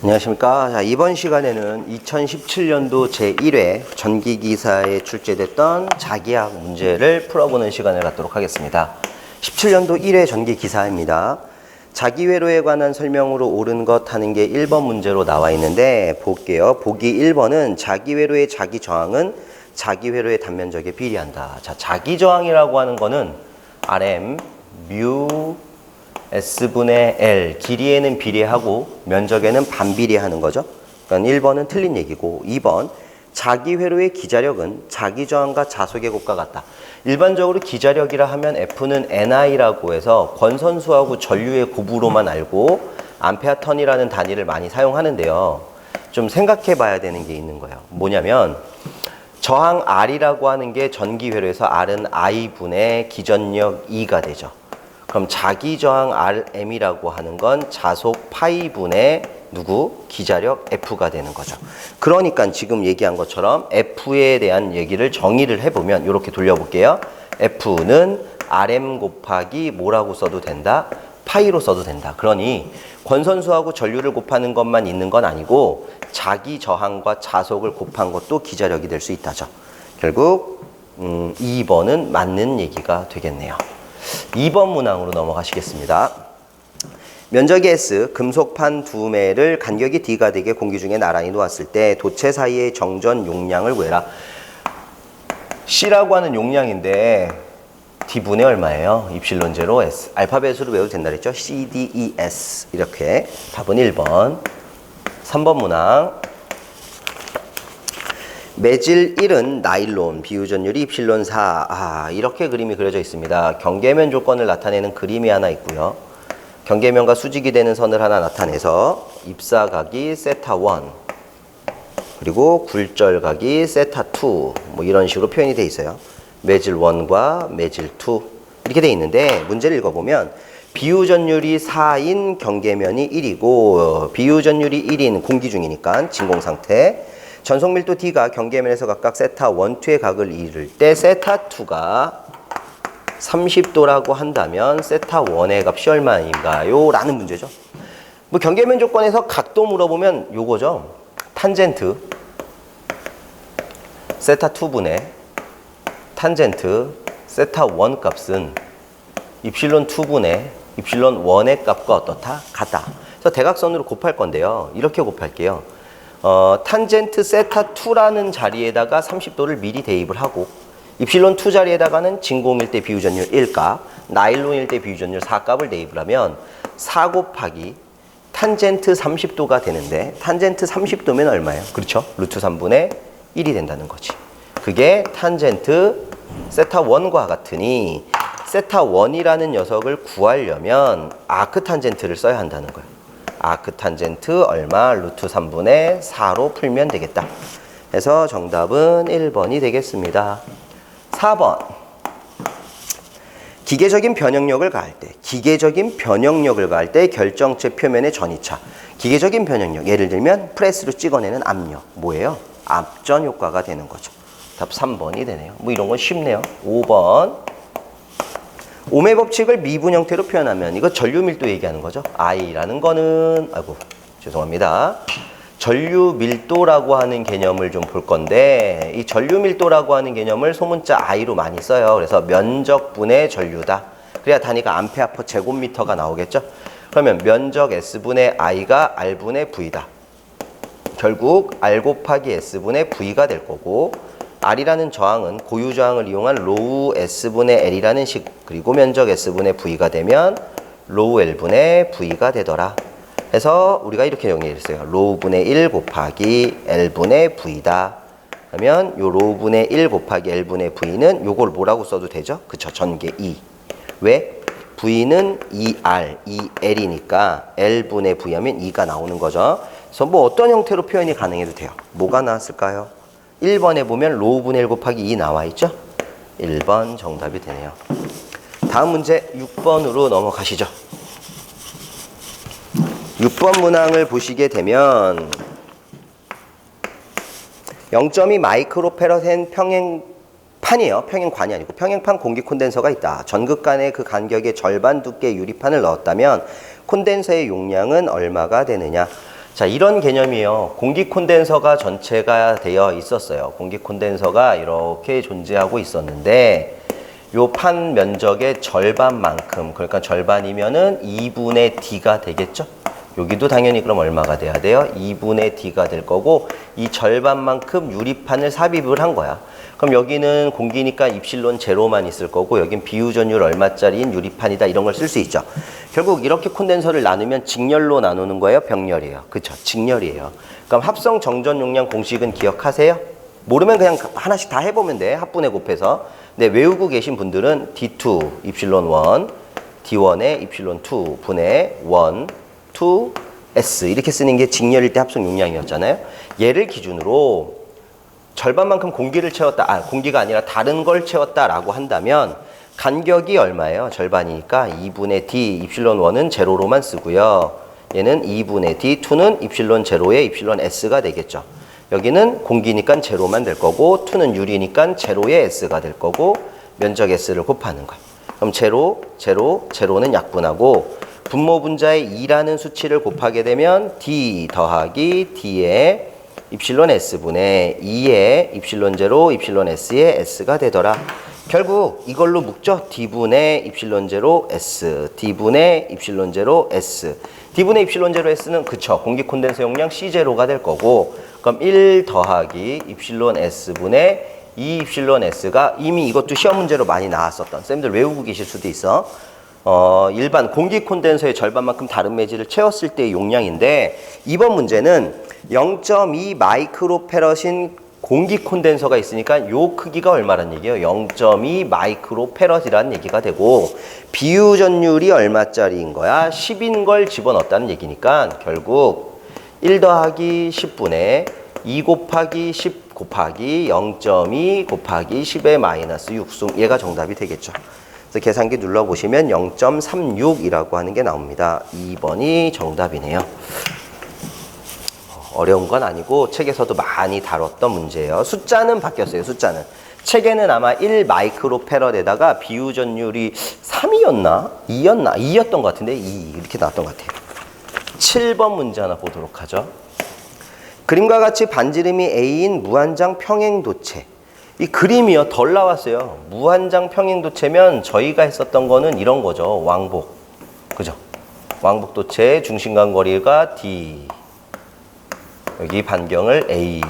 안녕하십니까. 자, 이번 시간에는 2017년도 제1회 전기기사에 출제됐던 자기학 문제를 풀어보는 시간을 갖도록 하겠습니다. 17년도 1회 전기기사입니다. 자기회로에 관한 설명으로 옳은 것 하는 게 1번 문제로 나와 있는데 볼게요. 보기 1번은 자기회로의 자기저항은 자기회로의 단면적에 비례한다. 자, 자기저항이라고 하는 거는 RM, 뮤, S분의 L, 길이에는 비례하고 면적에는 반비례하는 거죠. 그러니까 1번은 틀린 얘기고 2번, 자기회로의 기자력은 자기저항과 자속의 곱과 같다. 일반적으로 기자력이라 하면 F는 NI라고 해서 권선수하고 전류의 곱으로만 알고 암페어 턴이라는 단위를 많이 사용하는데요. 좀 생각해 봐야 되는 게 있는 거예요. 뭐냐면 저항 R이라고 하는 게 전기회로에서 R은 I분의 기전력 E가 되죠. 그럼 자기저항 RM이라고 하는 건 자속 파이분의 기자력 F가 되는 거죠. 그러니까 지금 얘기한 것처럼 F에 대한 얘기를 정의를 해보면 이렇게 돌려볼게요. F는 RM 곱하기 뭐라고 써도 된다? 파이로 써도 된다. 그러니 권선수하고 전류를 곱하는 것만 있는 건 아니고 자기저항과 자속을 곱한 것도 기자력이 될 수 있다죠. 결국 2번은 맞는 얘기가 되겠네요. 2번 문항으로 넘어가시겠습니다. 면적이 S, 금속판 두 매를 간격이 D가 되게 공기 중에 나란히 놓았을 때 도체 사이의 정전 용량을 구해라. C라고 하는 용량인데 D분의 얼마예요? 입실론 제로 S. 알파벳으로 외워도 된다 그랬죠? C, D, E, S. 이렇게. 답은 1번. 3번 문항. 매질 1은 나일론, 비유전율이 입실론 4. 이렇게 그림이 그려져 있습니다. 경계면 조건을 나타내는 그림이 하나 있고요. 경계면과 수직이 되는 선을 하나 나타내서 입사각이 세타 1, 그리고 굴절각이 세타 2, 뭐 이런 식으로 표현이 되어 있어요. 매질 1과 매질 2 이렇게 되어 있는데 문제를 읽어보면 비유전율이 4인 경계면이 1이고 비유전율이 1인 공기 중이니까 진공상태, 전속밀도 D가 경계면에서 각각 세타 1, 2의 각을 이룰 때 세타 2가 30도라고 한다면 세타 1의 값이 얼마인가요? 라는 문제죠. 뭐 경계면 조건에서 각도 물어보면 요거죠. 탄젠트 세타 2분의 탄젠트 세타 1 값은 입실론 2분의 입실론 1의 값과 어떻다? 같다. 그래서 대각선으로 곱할 건데요. 이렇게 곱할게요. 탄젠트 세타 2라는 자리에다가 30도를 미리 대입을 하고 입실론 2 자리에다가는 진공일 때 비유전율 1값, 나일론일 때 비유전율 4값을 대입을 하면 4 곱하기 탄젠트 30도가 되는데 탄젠트 30도면 얼마예요? 그렇죠? 루트 3분의 1이 된다는 거지. 그게 탄젠트 세타 1과 같으니 세타 1이라는 녀석을 구하려면 아크 탄젠트를 써야 한다는 거예요. 아크 탄젠트 얼마? 루트 3분의 4로 풀면 되겠다. 그래서 정답은 1번이 되겠습니다. 4번. 기계적인 변형력을 가할 때 결정체 표면의 전이차. 기계적인 변형력. 예를 들면 프레스로 찍어내는 압력. 뭐예요? 압전 효과가 되는 거죠. 답 3번이 되네요. 뭐 이런 건 쉽네요. 5번. 오메 법칙을 미분 형태로 표현하면 이거 전류 밀도 얘기하는 거죠. I라는 거는 죄송합니다. 전류 밀도라고 하는 개념을 좀 볼 건데 이 전류 밀도라고 하는 개념을 소문자 I로 많이 써요. 그래서 면적분의 전류다. 그래야 단위가 암페어 퍼 제곱미터가 나오겠죠. 그러면 면적 S분의 I가 R분의 V다. 결국 R 곱하기 S분의 V가 될 거고 R이라는 저항은 고유 저항을 이용한 로우 S분의 L이라는 식, 그리고 면적 S분의 V가 되면 로우 L분의 V가 되더라. 그래서 우리가 이렇게 정리했어요. 로우분의 1 곱하기 L분의 V다. 그러면 요 로우분의 1 곱하기 L분의 V는 요걸 뭐라고 써도 되죠? 그쵸? 전개 2. 왜? V는 2R, 2L이니까 L분의 V 하면 2가 나오는 거죠. 그래서 뭐 어떤 형태로 표현이 가능해도 돼요. 뭐가 나왔을까요? 1번에 보면 로우분의 1 곱하기 2 나와 있죠? 1번 정답이 되네요. 다음 문제 6번으로 넘어가시죠. 6번 문항을 보시게 되면 0.2 마이크로페럿의 평행판이에요. 평행관이 아니고 평행판 공기 콘덴서가 있다. 전극간에 그 간격의 절반 두께 유리판을 넣었다면 콘덴서의 용량은 얼마가 되느냐. 자, 이런 개념이에요. 공기 콘덴서가 전체가 되어 있었어요. 공기 콘덴서가 이렇게 존재하고 있었는데 요 판 면적의 절반만큼, 그러니까 절반이면은 2분의 D가 되겠죠? 여기도 당연히 그럼 얼마가 돼야 돼요? 2분의 D가 될 거고 이 절반만큼 유리판을 삽입을 한 거야. 그럼 여기는 공기니까 입실론 제로만 있을 거고 여긴 비유전율 얼마짜리인 유리판이다 이런 걸 쓸 수 있죠. 결국 이렇게 콘덴서를 나누면 직렬로 나누는 거예요? 병렬이에요? 그쵸? 직렬이에요. 그럼 합성 정전 용량 공식은 기억하세요? 모르면 그냥 하나씩 다 해보면 돼. 합분해 곱해서. 네, 외우고 계신 분들은 D2 입실론 1, D1의 입실론 2 분의 1, 2, S 이렇게 쓰는 게 직렬일 때 합성 용량이었잖아요. 얘를 기준으로 절반만큼 공기를 채웠다. 공기가 아니라 다른 걸 채웠다라고 한다면 간격이 얼마예요? 절반이니까 2분의 D 입실론 1은 제로로만 쓰고요. 얘는 2분의 D, 2는 입실론 제로에 입실론 S가 되겠죠. 여기는 공기니까 제로만 될 거고 2는 유리니까 제로에 S가 될 거고 면적 S를 곱하는 거예요. 그럼 제로, 제로, 제로는 약분하고 분모 분자의 2라는 수치를 곱하게 되면 D 더하기 D의 입실론 S분의 2의 입실론 제로, 입실론 S의 S가 되더라. 결국 이걸로 묶죠. D분의 입실론 제로 S, D분의 입실론 제로 S. D분의 입실론 제로 S는 그쵸. 공기 콘덴서 용량 C0가 될 거고 그럼 1 더하기 입실론 S분의 2 입실론 S가 이미 이것도 시험 문제로 많이 나왔었던 쌤들 외우고 계실 수도 있어. 일반 공기 콘덴서의 절반만큼 다른 매질을 채웠을 때의 용량인데 이번 문제는 0.2 마이크로페럿인 공기 콘덴서가 있으니까 요 크기가 얼마란 얘기예요? 0.2 마이크로페럿이라는 얘기가 되고 비유전율이 얼마짜리인 거야? 10인 걸 집어넣었다는 얘기니까 결국 1 더하기 10분의 2 곱하기 10 곱하기 0.2 곱하기 10의 마이너스 6승 얘가 정답이 되겠죠. 그래서 계산기 눌러보시면 0.36이라고 하는 게 나옵니다. 2번이 정답이네요. 어려운 건 아니고 책에서도 많이 다뤘던 문제예요. 숫자는 바뀌었어요. 숫자는. 책에는 아마 1 마이크로페럿에다가 비유전율이 3이었나? 2였나? 2였던 것 같은데 2 이렇게 나왔던 것 같아요. 7번 문제 하나 보도록 하죠. 그림과 같이 반지름이 A인 무한장 평행도체. 이 그림이요. 덜 나왔어요. 무한장 평행도체면 저희가 했었던 거는 이런 거죠. 왕복. 그죠? 왕복도체의 중심간 거리가 D. 여기 반경을 A.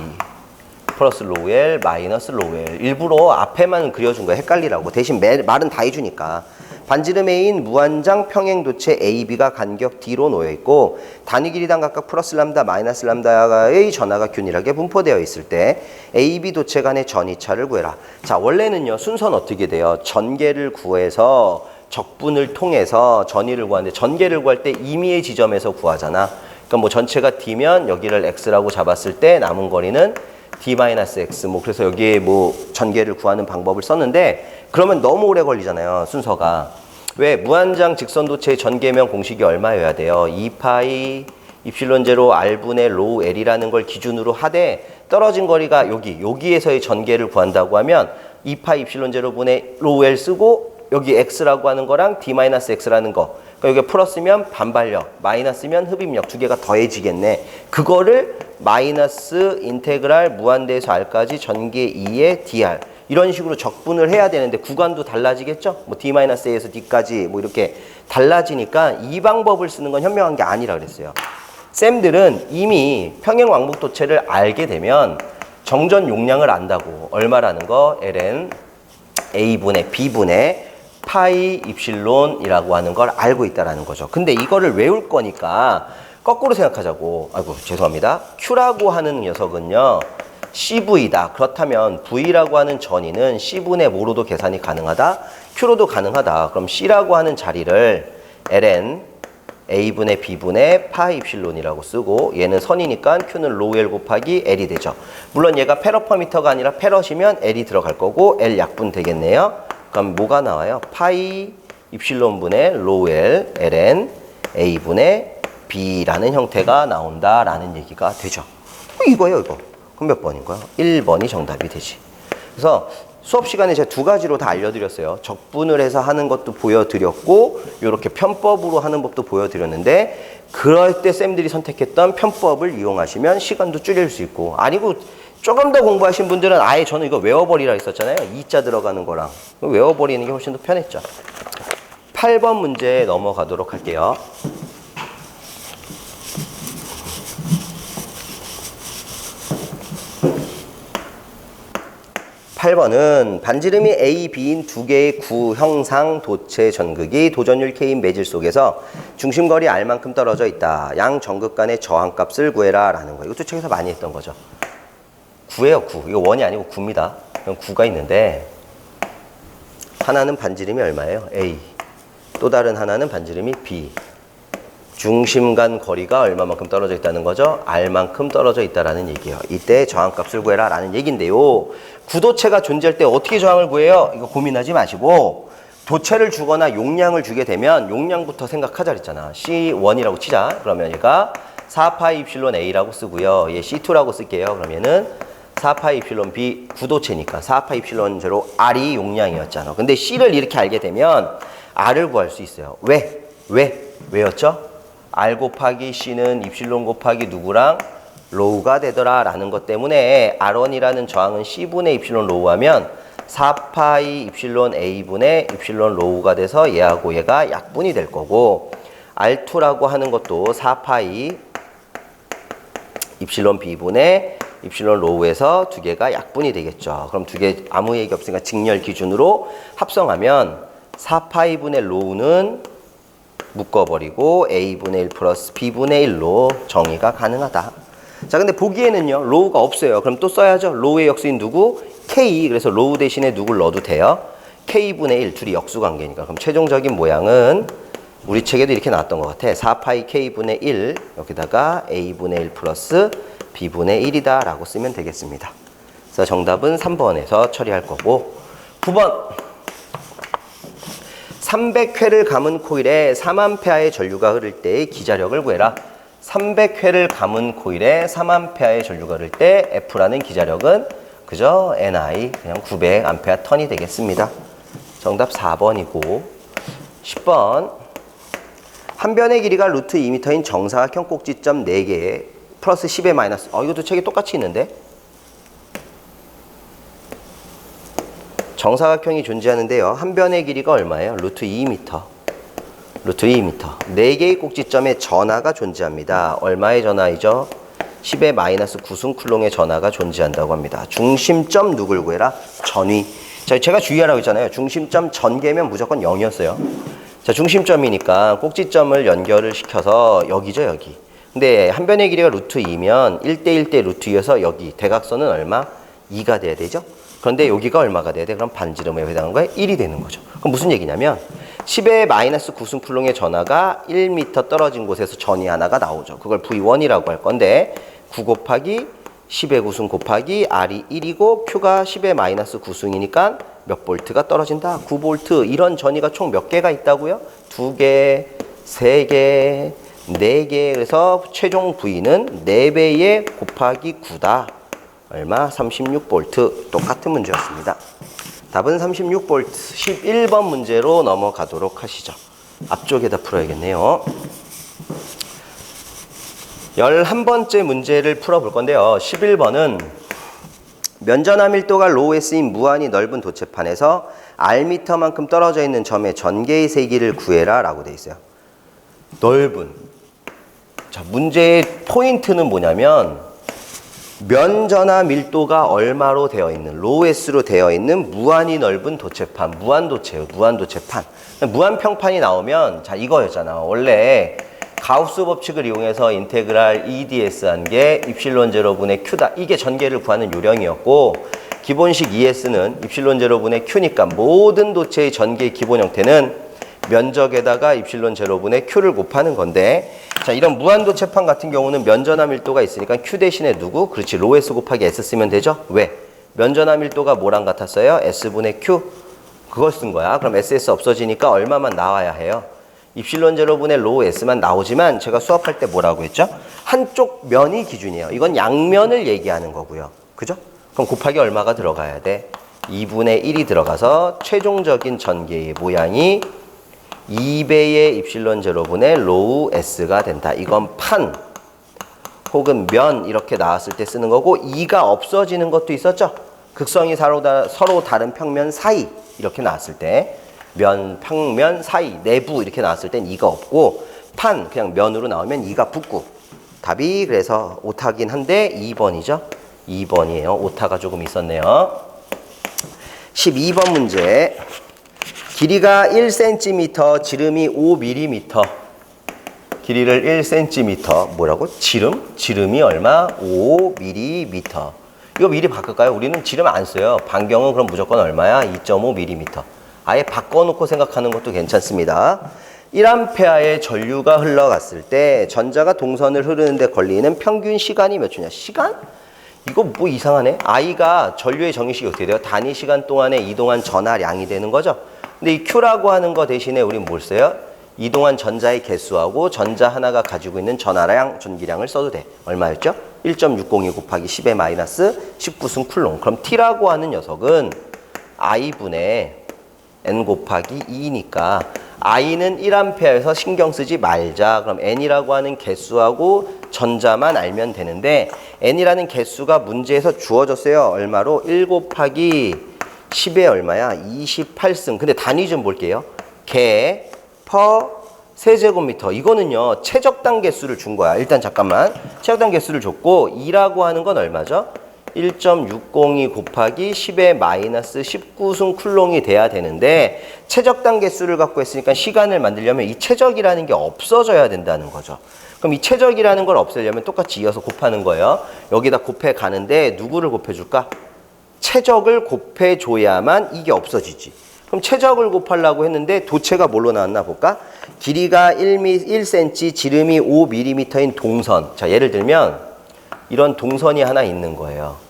플러스 로우 L, 마이너스 로우 L. 일부러 앞에만 그려준 거예요. 헷갈리라고. 대신 말은 다 해주니까. 반지름 A인 무한장 평행도체 AB가 간격 D로 놓여있고 단위 길이당 각각 플러스 람다, 마이너스 람다의 전하가 균일하게 분포되어 있을 때 AB 도체 간의 전이차를 구해라. 자, 원래는요. 순서는 어떻게 돼요? 전개를 구해서 적분을 통해서 전위를 구하는데 전개를 구할 때 임의의 지점에서 구하잖아. 그러니까 뭐 전체가 D면 여기를 X라고 잡았을 때 남은 거리는 D-X. 뭐 그래서 여기에 뭐 전개를 구하는 방법을 썼는데 그러면 너무 오래 걸리잖아요. 순서가. 왜? 무한장 직선도체의 전개면 공식이 얼마여야 돼요? 2파이 입실론 제로 R분의 로우 L이라는 걸 기준으로 하되 떨어진 거리가 여기에서의 전개를 구한다고 하면 2파이 입실론 제로분의 로우 L 쓰고 여기 X라고 하는 거랑 D-X라는 거. 그러니까 여기 플러스면 반발력, 마이너스면 흡입력 두 개가 더해지겠네. 그거를 마이너스 인테그랄 무한대에서 R까지 전개 2의 DR 이런 식으로 적분을 해야 되는데 구간도 달라지겠죠? 뭐 D-A에서 D까지 뭐 이렇게 달라지니까 이 방법을 쓰는 건 현명한 게 아니라 그랬어요. 쌤들은 이미 평행 왕복도체를 알게 되면 정전 용량을 안다고. 얼마라는 거? ln A분의 B분의 파이 입실론이라고 하는 걸 알고 있다라는 거죠. 근데 이거를 외울 거니까 거꾸로 생각하자고. 아이고 죄송합니다. Q라고 하는 녀석은요. CV다. 그렇다면 V라고 하는 전위는 C분의 뭐로도 계산이 가능하다? Q로도 가능하다. 그럼 C라고 하는 자리를 ln A분의 B분의 파이 입실론이라고 쓰고 얘는 선이니까 Q는 로우 L 곱하기 L이 되죠. 물론 얘가 페러퍼미터가 아니라 페럿이면 L이 들어갈 거고 L 약분 되겠네요. 그럼 뭐가 나와요? 파이 입실론분의 로우 L ln A분의 B라는 형태가 나온다라는 얘기가 되죠. 이거예요, 이거. 그럼 몇 번인 거야? 1번이 정답이 되지. 그래서 수업 시간에 제가 두 가지로 다 알려드렸어요. 적분을 해서 하는 것도 보여드렸고 이렇게 편법으로 하는 법도 보여드렸는데 그럴 때 쌤들이 선택했던 편법을 이용하시면 시간도 줄일 수 있고 아니고 조금 더 공부하신 분들은 아예 저는 이거 외워버리라 했었잖아요. 2자 들어가는 거랑 외워버리는 게 훨씬 더 편했죠. 8번 문제 넘어가도록 할게요. 8번은 반지름이 A, B인 두 개의 구형상 도체 전극이 도전율 K인 매질 속에서 중심거리 R만큼 떨어져 있다. 양 전극 간의 저항값을 구해라 라는 거예요. 이것도 책에서 많이 했던 거죠. 구예요, 구. 이거 원이 아니고 구입니다. 구가 있는데 하나는 반지름이 얼마예요? A. 또 다른 하나는 반지름이 B. 중심 간 거리가 얼마만큼 떨어져 있다는 거죠? R만큼 떨어져 있다라는 얘기예요. 이때 저항값을 구해라 라는 얘기인데요. 구도체가 존재할 때 어떻게 저항을 구해요? 이거 고민하지 마시고 도체를 주거나 용량을 주게 되면 용량부터 생각하자 그랬잖아. C1이라고 치자. 그러면 얘가 4파이 입실론 A라고 쓰고요. 얘 C2라고 쓸게요. 그러면은 4파이 입실론 B 구도체니까 4파이 입실론 제로 R이 용량이었잖아. 근데 C를 이렇게 알게 되면 R을 구할 수 있어요. 왜였죠? R 곱하기 C는 입실론 곱하기 누구랑? 로우가 되더라 라는 것 때문에 R1이라는 저항은 C분의 입실론 로우 하면 4파이 입실론 A분의 입실론 로우가 돼서 얘하고 얘가 약분이 될 거고 R2라고 하는 것도 4파이 입실론 B분의 입실론 로우에서 두 개가 약분이 되겠죠. 그럼 두 개 아무 얘기 없으니까 직렬 기준으로 합성하면 4파이분의 로우는 묶어버리고 A분의 1 플러스 B분의 1로 정의가 가능하다. 자, 근데 보기에는요, 로우가 없어요. 그럼 또 써야죠. 로우의 역수인 누구? K. 그래서 로우 대신에 누굴 넣어도 돼요. K분의 1, 둘이 역수 관계니까. 그럼 최종적인 모양은 우리 책에도 이렇게 나왔던 것 같아. 4파이 K분의 1, 여기다가 A분의 1 플러스 B분의 1이다 라고 쓰면 되겠습니다. 그래서 정답은 3번에서 처리할 거고 9번 300회를 감은 코일에 3A의 전류가 흐를 때의 기자력을 구해라. 300회를 감은 코일에 3A의 전류가 흐를 때 F라는 기자력은 그죠? NI 그냥 900A 턴이 되겠습니다. 정답 4번이고 10번 한 변의 길이가 루트 2m인 정사각형 꼭지점 4개 플러스 10의 마이너스 이것도 책에 똑같이 있는데 정사각형이 존재하는데요. 한 변의 길이가 얼마예요? 루트 2m. 루트 2m. 4개의 꼭지점에 전하가 존재합니다. 얼마의 전하이죠? 10의 마이너스 9승 쿨롱의 전하가 존재한다고 합니다. 중심점 누굴 구해라? 전위. 자, 제가 주의하라고 했잖아요. 중심점 전개면 무조건 0이었어요. 자, 중심점이니까 꼭지점을 연결을 시켜서 여기죠, 여기. 근데 한 변의 길이가 루트 2면 1대1대 루트 2여서 여기 대각선은 얼마? 2가 돼야 되죠? 그런데 여기가 얼마가 돼야 돼? 그럼 반지름에 해당하는 거에 1이 되는 거죠. 그럼 무슨 얘기냐면 10의 마이너스 9승 쿨롱의 전하가 1m 떨어진 곳에서 전이 하나가 나오죠. 그걸 V1이라고 할 건데 9 곱하기 10의 9승 곱하기 R이 1이고 Q가 10의 마이너스 9승이니까 몇 볼트가 떨어진다? 9볼트. 이런 전이가 총 몇 개가 있다고요? 2개, 3개, 4개. 그래서 최종 V는 4배의 곱하기 9다. 얼마? 36볼트. 똑같은 문제였습니다. 답은 36볼트. 11번 문제로 넘어가도록 하시죠. 앞쪽에다 풀어야겠네요. 11번째 문제를 풀어볼 건데요. 11번은 면전화 밀도가 로우에 쓰인 무한히 넓은 도체판에서 R미터만큼 떨어져 있는 점의 전개의 세기를 구해라 라고 돼 있어요. 넓은. 자, 문제의 포인트는 뭐냐면 면전화 밀도가 얼마로 되어 있는 로우S로 되어 있는 무한히 넓은 도체판, 무한도체예요. 무한도체판. 무한평판이 나오면 자 이거였잖아. 원래 가우스 법칙을 이용해서 인테그랄 EDS 한 게 입실론 제로분의 Q다. 이게 전개를 구하는 요령이었고 기본식 ES는 입실론 제로분의 Q니까 모든 도체의 전개의 기본 형태는 면적에다가 입실론 제로분의 Q를 곱하는 건데 자 이런 무한도체판 같은 경우는 면전화 밀도가 있으니까 Q 대신에 누구? 그렇지 로S 곱하기 S 쓰면 되죠? 왜? 면전화 밀도가 뭐랑 같았어요? S분의 Q 그걸 쓴 거야. 그럼 SS 없어지니까 얼마만 나와야 해요? 입실론 제로분의 로우 S만 나오지만 제가 수업할 때 뭐라고 했죠? 한쪽 면이 기준이에요. 이건 양면을 얘기하는 거고요. 그죠? 그럼 곱하기 얼마가 들어가야 돼? 2분의 1이 들어가서 최종적인 전개의 모양이 2배의 입실론 제로분의 로우 S가 된다. 이건 판 혹은 면 이렇게 나왔을 때 쓰는 거고 2가 없어지는 것도 있었죠. 극성이 서로 다른 평면 사이 이렇게 나왔을 때 면, 평면 사이, 내부 이렇게 나왔을 땐 2가 없고 판 그냥 면으로 나오면 2가 붙고 답이 그래서 오타긴 한데 2번이죠. 2번이에요. 오타가 조금 있었네요. 12번 문제. 길이가 1cm, 지름이 5mm. 길이를 1cm. 뭐라고? 지름이 얼마? 5mm. 이거 미리 바꿀까요? 우리는 지름 안 써요. 반경은 그럼 무조건 얼마야? 2.5mm. 아예 바꿔놓고 생각하는 것도 괜찮습니다. 1A의 전류가 흘러갔을 때 전자가 동선을 흐르는데 걸리는 평균 시간이 몇 초냐? 시간? 이거 뭐 이상하네. I가 전류의 정의식이 어떻게 돼요? 단위 시간 동안에 이동한 전하량이 되는 거죠. 근데 이 Q라고 하는 거 대신에 우리는 뭘 써요? 이동한 전자의 개수하고 전자 하나가 가지고 있는 전하량, 전기량을 써도 돼. 얼마였죠? 1.602 곱하기 10의 마이너스 19승 쿨롱. 그럼 T라고 하는 녀석은 I분의 N 곱하기 2니까 I는 1A에서 신경 쓰지 말자. 그럼 N이라고 하는 개수하고 전자만 알면 되는데 N이라는 개수가 문제에서 주어졌어요. 얼마로? 1 곱하기 10의 얼마야? 28승. 근데 단위 좀 볼게요. 개, 퍼, 세제곱미터. 이거는요. 최적당 개수를 준 거야. 일단 잠깐만. 최적당 개수를 줬고 2라고 하는 건 얼마죠? 1.602 곱하기 10의 마이너스 19승 쿨롱이 돼야 되는데 최적당 개수를 갖고 있으니까 시간을 만들려면 이 최적이라는 게 없어져야 된다는 거죠. 그럼 이 최적이라는 걸 없애려면 똑같이 이어서 곱하는 거예요. 여기다 곱해 가는데 누구를 곱해줄까? 최적을 곱해줘야만 이게 없어지지. 그럼 최적을 곱하려고 했는데 도체가 뭘로 나왔나 볼까? 길이가 1cm, 지름이 5mm인 동선. 자, 예를 들면 이런 동선이 하나 있는 거예요.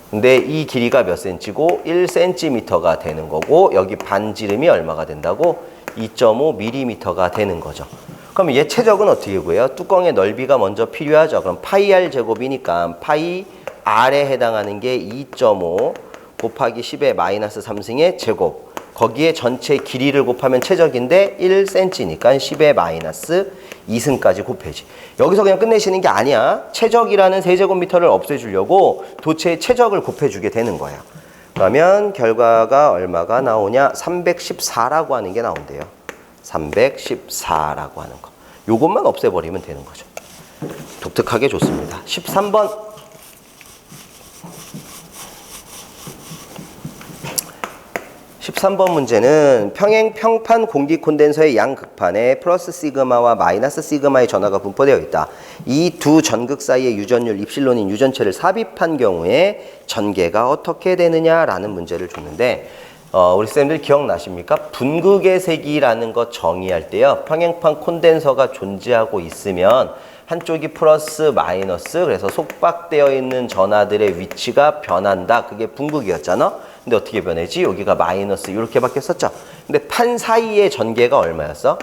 근데 이 길이가 몇 cm고 1cm가 되는 거고 여기 반지름이 얼마가 된다고? 2.5mm가 되는 거죠. 그럼 얘 최적은 어떻게 구해요? 뚜껑의 넓이가 먼저 필요하죠. 그럼 파이 r 제곱이니까 파이 r에 해당하는 게 2.5 곱하기 10의 마이너스 3승의 제곱. 거기에 전체 길이를 곱하면 최적인데 1cm니까 10의 마이너스 2승까지 곱해지. 여기서 그냥 끝내시는 게 아니야. 최적이라는 세제곱미터를 없애주려고 도체의 최적을 곱해주게 되는 거야. 그러면 결과가 얼마가 나오냐? 314라고 하는 게 나온대요. 314라고 하는 거. 요것만 없애버리면 되는 거죠. 독특하게 좋습니다. 13번. 13번 문제는 평행 평판 공기 콘덴서의 양극판에 플러스 시그마와 마이너스 시그마의 전하가 분포되어 있다. 이 두 전극 사이의 유전율 입실론인 유전체를 삽입한 경우에 전개가 어떻게 되느냐라는 문제를 줬는데 우리 쌤들 기억나십니까? 분극의 세기라는 거 정의할 때요. 평행판 콘덴서가 존재하고 있으면 한쪽이 플러스 마이너스 그래서 속박되어 있는 전하들의 위치가 변한다. 그게 분극이었잖아. 근데 어떻게 변하지? 여기가 마이너스 이렇게 바뀌었었죠. 근데 판 사이의 전개가 얼마였어?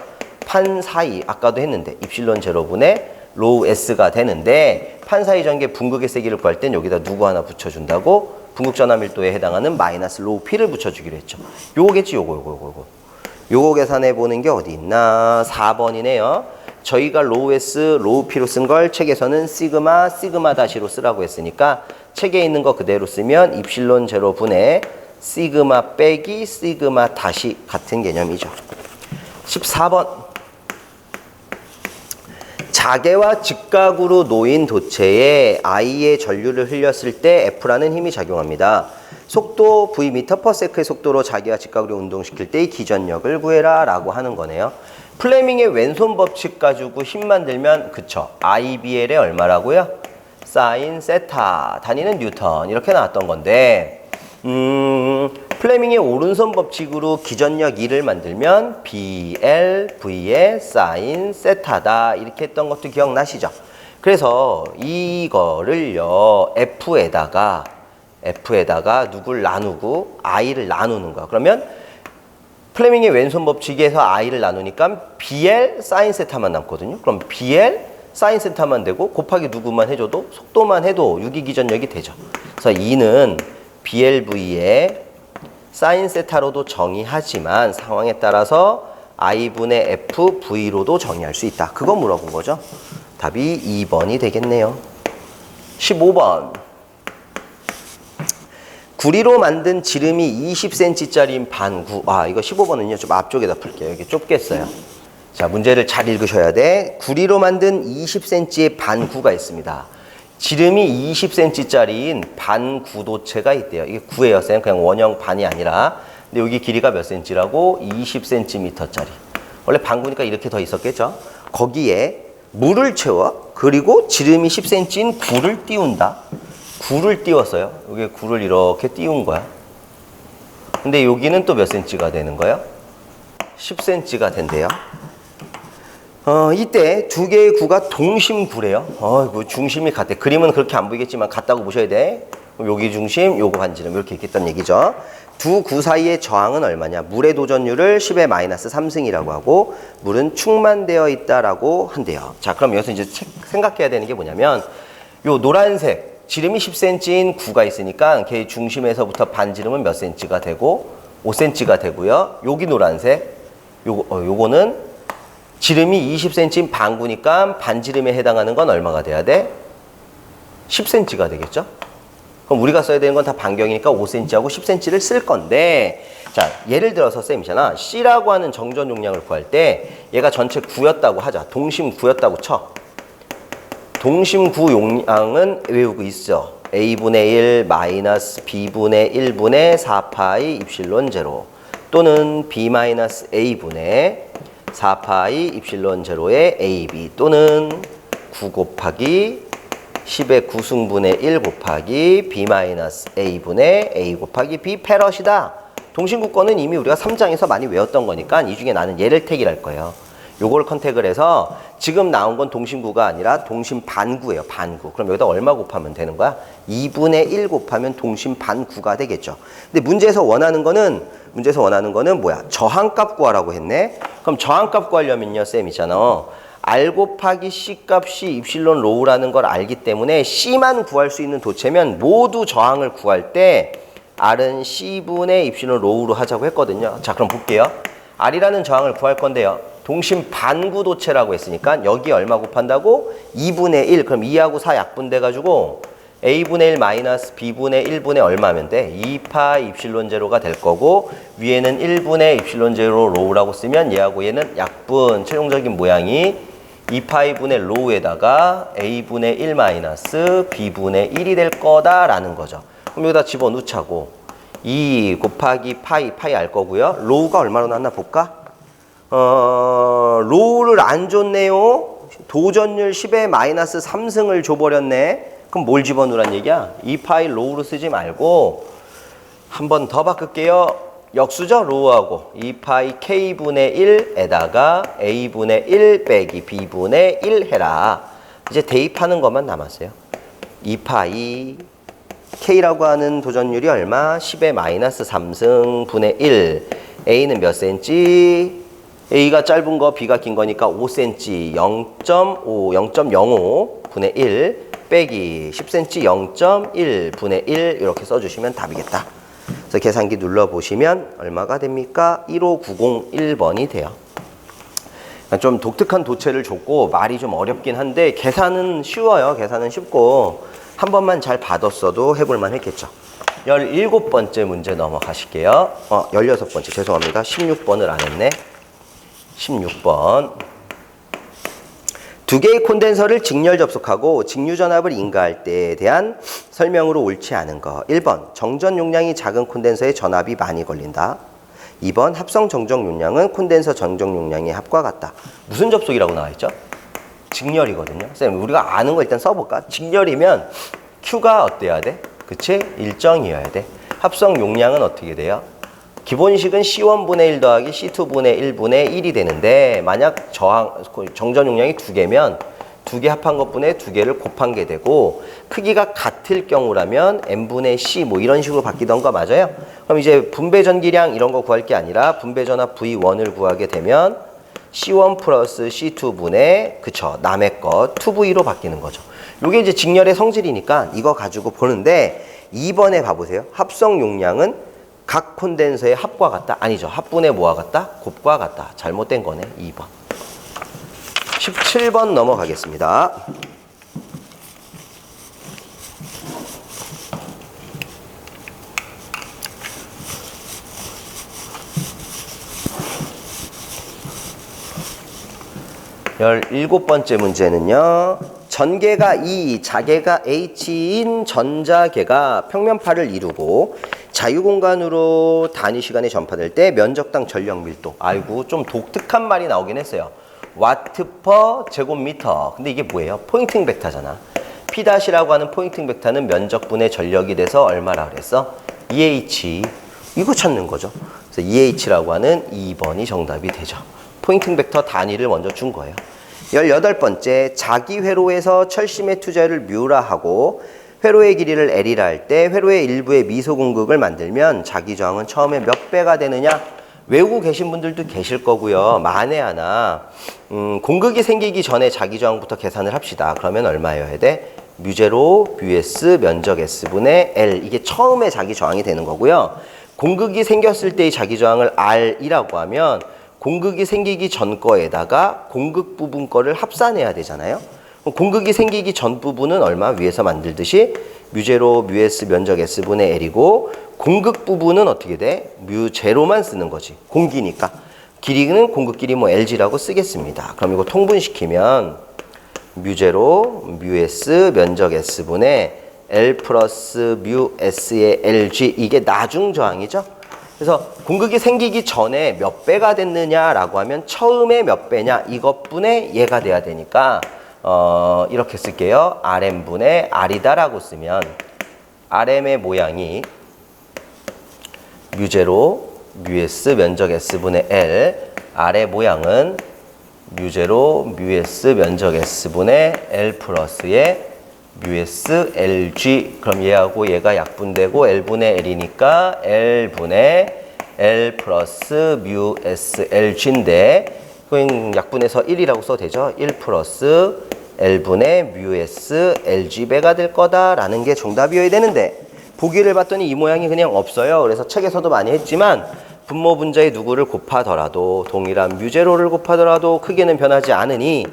판 사이 아까도 했는데 입실론 제로분의 로우 S가 되는데 판 사이 전개 분극의 세기를 구할 땐 여기다 누구 하나 붙여준다고? 분극 전하 밀도에 해당하는 마이너스 로우 P를 붙여주기로 했죠. 요거겠지 요거 계산해 보는 게 어디 있나? 4번이네요. 저희가 로우 S, 로우 P로 쓴 걸 책에서는 시그마 다시로 쓰라고 했으니까 책에 있는 거 그대로 쓰면 입실론 제로 분의 시그마 빼기 시그마 다시 같은 개념이죠. 14번. 자개와 직각으로 놓인 도체에 I의 전류를 흘렸을 때 F라는 힘이 작용합니다. 속도 v/s 의 속도로 자개와 직각으로 운동시킬 때의 기전력을 구해라 라고 하는 거네요. 플레밍의 왼손 법칙 가지고 힘 만들면 그쵸. IBL의 얼마라고요? 사인 세타, 단위는 뉴턴 이렇게 나왔던 건데 플레밍의 오른손 법칙으로 기전력 2를 만들면 BLV의 사인 세타다 이렇게 했던 것도 기억나시죠? 그래서 이거를요 F에다가 누굴 나누고 I를 나누는 거야. 그러면 플레밍의 왼손 법칙에서 I를 나누니까 BL 사인 세타만 남거든요. 그럼 BL 사인 세타만 되고 곱하기 누구만 해줘도 속도만 해도 유기기전력이 되죠. 그래서 2는 BLV에 사인 세타로도 정의하지만 상황에 따라서 I분의 FV로도 정의할 수 있다. 그거 물어본 거죠. 답이 2번이 되겠네요. 15번. 구리로 만든 지름이 20cm짜리인 반구. 이거 15번은요. 좀 앞쪽에다 풀게요. 여기 좁겠어요. 자, 문제를 잘 읽으셔야 돼. 구리로 만든 20cm의 반구가 있습니다. 지름이 20cm짜리인 반구도체가 있대요. 이게 구예요, 쌤. 그냥 원형 반이 아니라. 근데 여기 길이가 몇 cm라고? 20cm짜리. 원래 반구니까 이렇게 더 있었겠죠? 거기에 물을 채워. 그리고 지름이 10cm인 구를 띄운다. 구를 띄웠어요. 여기 구를 이렇게 띄운 거야. 근데 여기는 또 몇 cm가 되는 거예요? 10cm가 된대요. 이때 두 개의 구가 동심구래요. 이거 중심이 같대. 그림은 그렇게 안 보이겠지만 같다고 보셔야 돼. 여기 중심, 요거 반지름 이렇게 있겠다는 얘기죠. 두 구 사이의 저항은 얼마냐? 물의 도전율을 10의 마이너스 3승이라고 하고 물은 충만되어 있다라고 한대요. 자, 그럼 여기서 이제 생각해야 되는 게 뭐냐면 요 노란색 지름이 10cm인 구가 있으니까 걔 중심에서부터 반지름은 몇 cm가 되고 5cm가 되고요. 여기 노란색 요거는 지름이 20cm인 반구니까 반지름에 해당하는 건 얼마가 돼야 돼? 10cm가 되겠죠? 그럼 우리가 써야 되는 건 다 반경이니까 5cm하고 10cm를 쓸 건데, 자, 예를 들어서 쌤이잖아. C라고 하는 정전 용량을 구할 때 얘가 전체 9였다고 하자. 동심 9였다고 쳐. 동심 9 용량은 외우고 있어. A분의 1 마이너스 B분의 1분의 4파이 입실론 제로 또는 B 마이너스 A분의 4파이 입실론 제로의 AB 또는 9 곱하기 10의 9승분의 1 곱하기 B-A분의 A 곱하기 B 패럿이다. 동심구권은 이미 우리가 3장에서 많이 외웠던 거니까 이 중에 나는 얘를 택이랄 거예요. 요걸 컨택을 해서 지금 나온 건 동심구가 아니라 동심반구예요. 반구. 그럼 여기다 얼마 곱하면 되는 거야? 2분의 1 곱하면 동심반구가 되겠죠. 근데 문제에서 원하는 거는 뭐야? 저항값 구하라고 했네. 그럼 저항값 구하려면요, 쌤 있잖아. R 곱하기 C 값이 입실론 로우라는 걸 알기 때문에 C만 구할 수 있는 도체면 모두 저항을 구할 때 R은 C분의 입실론 로우로 하자고 했거든요. 자, 그럼 볼게요. R이라는 저항을 구할 건데요. 동심 반구 도체라고 했으니까 여기 얼마 곱한다고? 2분의 1. 그럼 2하고 4 약분돼가지고 A분의 1 마이너스 B분의 1분의 얼마면 돼? 2파 입실론 제로가 될 거고 위에는 1분의 입실론 제로 로우라고 쓰면 얘하고 얘는 약분. 최종적인 모양이 2파이분의 로우에다가 A분의 1 마이너스 B분의 1이 될 거다라는 거죠. 그럼 여기다 집어넣자고 2 곱하기 파이 알 거고요. 로우가 얼마로 나왔나 볼까? 로우를 안 줬네요. 도전율 10의 마이너스 3승을 줘버렸네. 그럼 뭘 집어넣으란 얘기야? 2파이 로우로 쓰지 말고 한 번 더 바꿀게요. 역수죠? 로우하고 2파이 K분의 1에다가 A분의 1 빼기 B분의 1 해라. 이제 대입하는 것만 남았어요. 2파이 K라고 하는 도전율이 얼마? 10의 마이너스 3승 분의 1. A는 몇 cm? A가 짧은 거, B가 긴 거니까 5cm. 0.05 분의 1 빼기 10cm 0.1 분의 1 이렇게 써주시면 답이겠다. 그래서 계산기 눌러보시면 얼마가 됩니까? 15901번이 돼요. 좀 독특한 도체를 줬고 말이 좀 어렵긴 한데 계산은 쉬워요. 계산은 쉽고 한 번만 잘 받았어도 해볼만 했겠죠. 17번째 문제 넘어가실게요. 16번째 죄송합니다. 16번을 안 했네. 16번. 두 개의 콘덴서를 직렬 접속하고 직류전압을 인가할 때에 대한 설명으로 옳지 않은 거. 1번 정전 용량이 작은 콘덴서에 전압이 많이 걸린다. 2번 합성 정정 용량은 콘덴서 정정 용량의 합과 같다. 무슨 접속이라고 나와있죠? 직렬이거든요. 쌤 우리가 아는 거 일단 써볼까? 직렬이면 Q가 어때야 돼? 그치? 일정이어야 돼. 합성 용량은 어떻게 돼요? 기본식은 C1분의 1 더하기 C2분의 1분의 1이 되는데 만약 정전 용량이 두 개면 두 개 합한 것분에 두 개를 곱한 게 되고 크기가 같을 경우라면 N분의 C 뭐 이런 식으로 바뀌던 거 맞아요? 그럼 이제 분배 전기량 이런 거 구할 게 아니라 분배 전압 V1을 구하게 되면 C1 플러스 C2분의 그쵸 남의 것 2V로 바뀌는 거죠. 요게 이제 직렬의 성질이니까 이거 가지고 보는데 2번에 봐보세요. 합성 용량은 각 콘덴서의 합과 같다? 아니죠. 합분의 뭐와 같다? 곱과 같다. 잘못된 거네. 2번. 17번 넘어가겠습니다. 열일곱 번째 문제는요. 전개가 E, 자개가 H인 전자계가 평면파를 이루고 자유공간으로 단위 시간에 전파될 때 면적당 전력 밀도. 아이고, 좀 독특한 말이 나오긴 했어요. 와트 퍼 제곱미터. 근데 이게 뭐예요? 포인팅 벡터잖아. P'라고 하는 포인팅 벡터는 면적분의 전력이 돼서 얼마라 그랬어? EH. 이거 찾는 거죠. 그래서 EH라고 하는 2번이 정답이 되죠. 포인팅 벡터 단위를 먼저 준 거예요. 18번째, 자기 회로에서 철심의 투자를 뮤라 하고 회로의 길이를 L이라 할 때 회로의 일부의 미소 공극을 만들면 자기 저항은 처음에 몇 배가 되느냐? 외우고 계신 분들도 계실 거고요. 만에 하나 공극이 생기기 전에 자기 저항부터 계산을 합시다. 그러면 얼마여야 돼? 뮤제로 뮤S 면적 S분의 L. 이게 처음에 자기 저항이 되는 거고요. 공극이 생겼을 때의 자기 저항을 R이라고 하면 공극이 생기기 전 거에다가 공극 부분 거를 합산해야 되잖아요. 공극이 생기기 전 부분은 얼마? 위에서 만들듯이 뮤제로 뮤S 면적 S분의 L이고 공극 부분은 어떻게 돼? 뮤제로만 쓰는 거지. 공기니까. 길이는 공극 길이 뭐 LG라고 쓰겠습니다. 그럼 이거 통분시키면 뮤제로 뮤S 면적 S분의 L 플러스 뮤 S의 LG. 이게 나중 저항이죠. 그래서 공극이 생기기 전에 몇 배가 됐느냐라고 하면 처음에 몇 배냐 이것분의 얘가 돼야 되니까 이렇게 쓸게요. RM분의 R이다라고 쓰면 RM의 모양이 뮤제로 뮤S 면적 S분의 L, R의 모양은 뮤제로 뮤S 면적 S분의 L 플러스의 뮤S LG. 그럼 얘하고 얘가 약분되고 L분의 L이니까 L분의 L 플러스 뮤 S LG인데 그냥 약분해서 1이라고 써도 되죠. 1 플러스 L분의 뮤 S LG배가 될 거다라는 게 정답이어야 되는데 보기를 봤더니 이 모양이 그냥 없어요. 그래서 책에서도 많이 했지만 분모 분자에 누구를 곱하더라도 동일한 뮤제로를 곱하더라도 크기는 변하지 않으니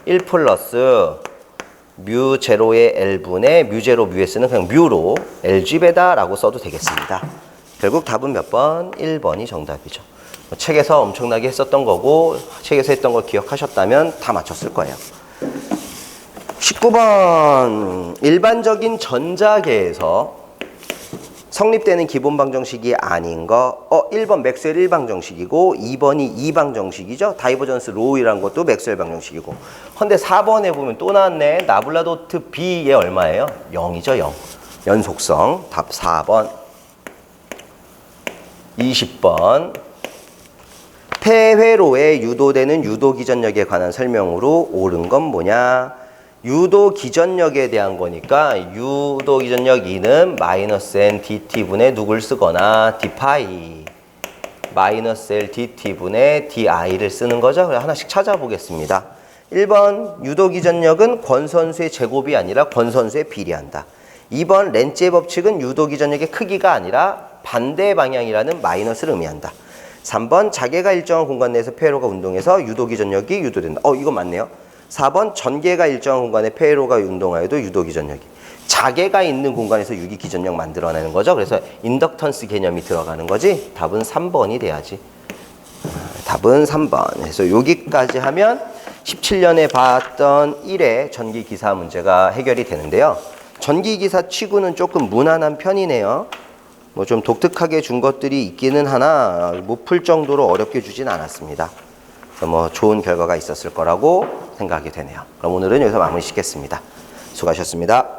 1 플러스 뮤 제로의 L분의 뮤 제로 뮤 S는 그냥 뮤로 LG배다 라고 써도 되겠습니다. 결국 답은 몇 번? 1번이 정답이죠. 책에서 엄청나게 했었던 거고 책에서 했던 걸 기억하셨다면 다 맞췄을 거예요. 19번, 일반적인 전자계에서 성립되는 기본 방정식이 아닌 거 1번 맥스웰 1방정식이고 2번이 2방정식이죠. 다이버전스 로우이라는 것도 맥스웰 방정식이고. 근데 4번에 보면 또 나왔네. 나블라도트 B의 얼마예요? 0이죠. 0. 연속성. 답 4번. 20번. 폐회로에 유도되는 유도기전력에 관한 설명으로 옳은 건 뭐냐? 유도기전력에 대한 거니까 유도기전력 E는 마이너스 N dt분의 누굴 쓰거나 d파이 마이너스 L dt분의 di를 쓰는 거죠. 그래서 하나씩 찾아보겠습니다. 1번 유도기전력은 권선수의 제곱이 아니라 권선수에 비례한다. 2번 렌츠의 법칙은 유도기전력의 크기가 아니라 반대 방향이라는 마이너스를 의미한다. 3번 자개가 일정한 공간 내에서 폐회로가 운동해서 유도기전력이 유도된다. 이거 맞네요. 4번 전개가 일정한 공간에 폐회로가 운동하여도 유도기전력이. 자개가 있는 공간에서 유기기전력 만들어내는 거죠. 그래서 인덕턴스 개념이 들어가는 거지. 답은 3번이 돼야지. 답은 3번. 그래서 여기까지 하면 17년에 봤던 1회 전기기사 문제가 해결이 되는데요. 전기기사 치고는 조금 무난한 편이네요. 뭐 좀 독특하게 준 것들이 있기는 하나 못 풀 정도로 어렵게 주진 않았습니다. 그래서 뭐 좋은 결과가 있었을 거라고 생각이 되네요. 그럼 오늘은 여기서 마무리 짓겠습니다. 수고하셨습니다.